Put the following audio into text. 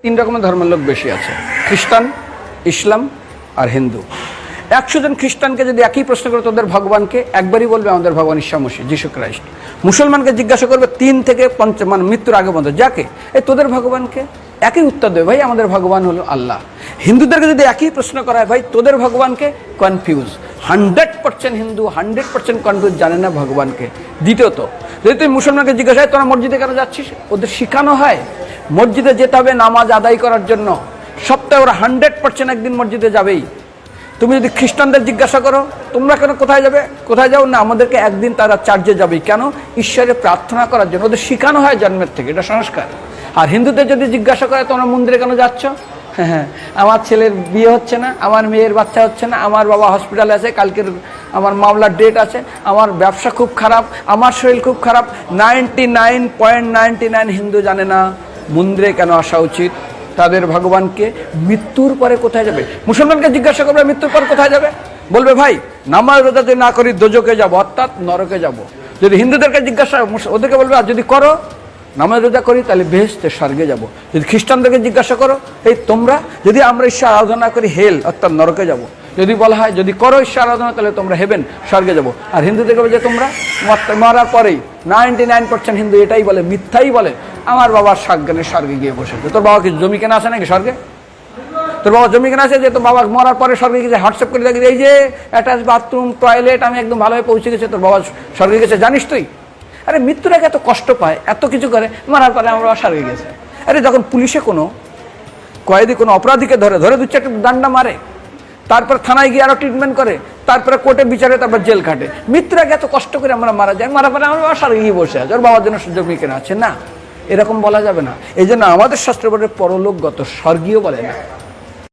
তিন রকমের ধর্মের লোক বেশি আছে, খ্রিস্টান, ইসলাম আর হিন্দু। 100 জন খ্রিস্টানকে যদি একই প্রশ্ন করে তোদের ভগবানকে, একবারই বলবে আমাদের ভগবান ঈসা মসীহ, যিশু খ্রাইস্ট। মুসলমানকে জিজ্ঞাসা করবে 3 থেকে 5 মানে মৃত্যুর আগে পর্যন্ত, যাকে এই তোদের ভগবানকে, একই উত্তর দেবে, ভাই আমাদের ভগবান হলো আল্লাহ। হিন্দুদেরকে যদি একই প্রশ্ন করা হয়, ভাই তোদের ভগবানকে, কনফিউজ। 100% হিন্দু 100% কনফিউজ, জানে না ভগবানকে। দ্বিতীয়ত, যদি তুই মুসলমানকে জিজ্ঞাসা হয় তোরা মসজিদে কেন যাচ্ছিস, ওদের শেখানো হয় মসজিদে যেতে হবে নামাজ আদায় করার জন্য। সপ্তাহে ওরা 100% একদিন মসজিদে যাবেই। তুমি যদি খ্রিস্টানদের জিজ্ঞাসা করো তোমরা কেন কোথায় যাবে, কোথায় যাও না, আমাদেরকে একদিন তারা চার্চে যাবেই। কেন? ঈশ্বরে প্রার্থনা করার জন্য। ওদের শেখানো হয় জন্মের থেকে, এটা সংস্কার। আর হিন্দুদের যদি জিজ্ঞাসা করে তোমরা মন্দিরে কেন যাচ্ছ, হ্যাঁ আমার ছেলের বিয়ে হচ্ছে না, আমার মেয়ের বাচ্চা হচ্ছে না, আমার বাবা হসপিটালে আছে, কালকের আমার মামলার ডেট আছে, আমার ব্যবসা খুব খারাপ, আমার শরীর খুব খারাপ। 99.99 হিন্দু জানে না মন্দিরে কেন আসা উচিত, তাদের ভগবানকে মৃত্যুর পরে কোথায় যাবে। মুসলমানকে জিজ্ঞাসা করবে মৃত্যুর পর কোথায় যাবে, বলবে ভাই নামাজ রোজা যদি না করি দোজকে যাব, অর্থাৎ নরকে যাব। যদি হিন্দুদেরকে জিজ্ঞাসা, ওদেরকে বলবে আর যদি করো নামাজ রোজা করি তাহলে বেহেশতে স্বর্গে যাব। যদি খ্রিস্টানদেরকে জিজ্ঞাসা করো, এই তোমরা যদি আমরা ঈশ্বর আরাধনা করি হেল অর্থাৎ নরকে যাব। যদি বলা হয় যদি করো ঈশ্বর আরাধনা তাহলে তোমরা হেভেন স্বর্গে যাব। আর হিন্দুদেরকে বলে যে তোমরা মরার পরেই 99% হিন্দু এটাই বলে, মিথ্যাই বলে, আমার বাবার সাজ্ঞানে স্বর্গে গিয়ে বসেছে। তোর বাবা কি জমি কেনা আছে নাকি স্বর্গে? তোর বাবা জমি কেনা আছে যে তোর বাবা মরার পরে স্বর্গে গেছে হোয়াটসঅ্যাপ করে দেখি এই যে অ্যাটাচ বাথরুম টয়লেট আমি একদম ভালোভাবে পৌঁছে গেছে, তোর বাবা স্বর্গে গেছে জানিস তুই? আরে মৃত্যুর আগে এত কষ্ট পায়, এত কিছু করে, মারার পরে আমার বাবা স্বর্গে গেছে। আরে যখন পুলিশে কোনো কয়েদি কোনো অপরাধীকে ধরে 2-4টা ডান্ডা মারে, তারপর থানায় গিয়ে আরো ট্রিটমেন্ট করে, তারপরে কোর্টে বিচারে, তারপর জেল খাটে, মৃত্যুর আগে এত কষ্ট করে আমরা মারা যাই, মারা পরে আমার বাবা স্বর্গে গিয়ে বসে আছে, ওর বাবার জন্য জমি কেনা আছে। না, এরকম বলা যাবে না। এই জন্য আমাদের শাস্ত্র বলে পরলোকগত, স্বর্গীয় বলে না।